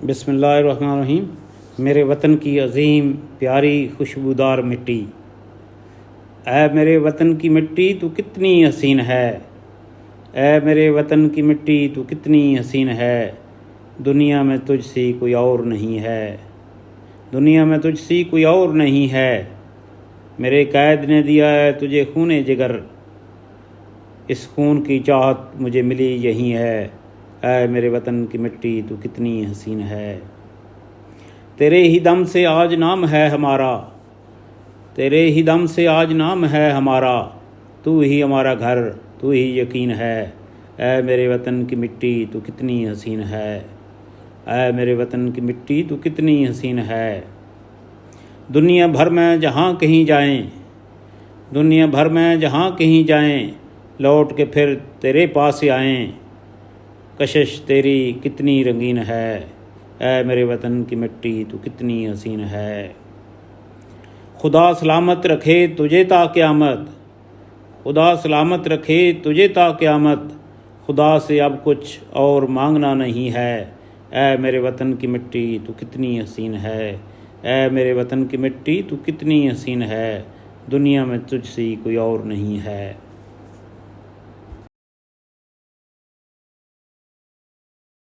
بسم اللہ الرحمن الرحیم۔ میرے وطن کی عظیم پیاری خوشبودار مٹی، اے میرے وطن کی مٹی تو کتنی حسین ہے، اے میرے وطن کی مٹی تو کتنی حسین ہے، دنیا میں تجھ سی کوئی اور نہیں ہے، دنیا میں تجھ سی کوئی اور نہیں ہے، میرے قائد نے دیا ہے تجھے خون جگر، اس خون کی چاہت مجھے ملی یہی ہے، اے میرے وطن کی مٹی تو کتنی حسین ہے، تیرے ہی دم سے آج نام ہے ہمارا، تیرے ہی دم سے آج نام ہے ہمارا، تو ہی ہمارا گھر، تو ہی یقین ہے، اے میرے وطن کی مٹی تو کتنی حسین ہے، اے میرے وطن کی مٹی تو کتنی حسین ہے، دنیا بھر میں جہاں کہیں جائیں، دنیا بھر میں جہاں کہیں جائیں، لوٹ کے پھر تیرے پاس آئیں، کشش تیری کتنی رنگین ہے، اے میرے وطن کی مٹی تو کتنی حسین ہے، خدا سلامت رکھے تجھے تا قیامت، خدا سلامت رکھے تجھے تا قیامت، خدا سے اب کچھ اور مانگنا نہیں ہے، اے میرے وطن کی مٹی تو کتنی حسین ہے، اے میرے وطن کی مٹی تو کتنی حسین ہے، دنیا میں تجھ سی کوئی اور نہیں ہے۔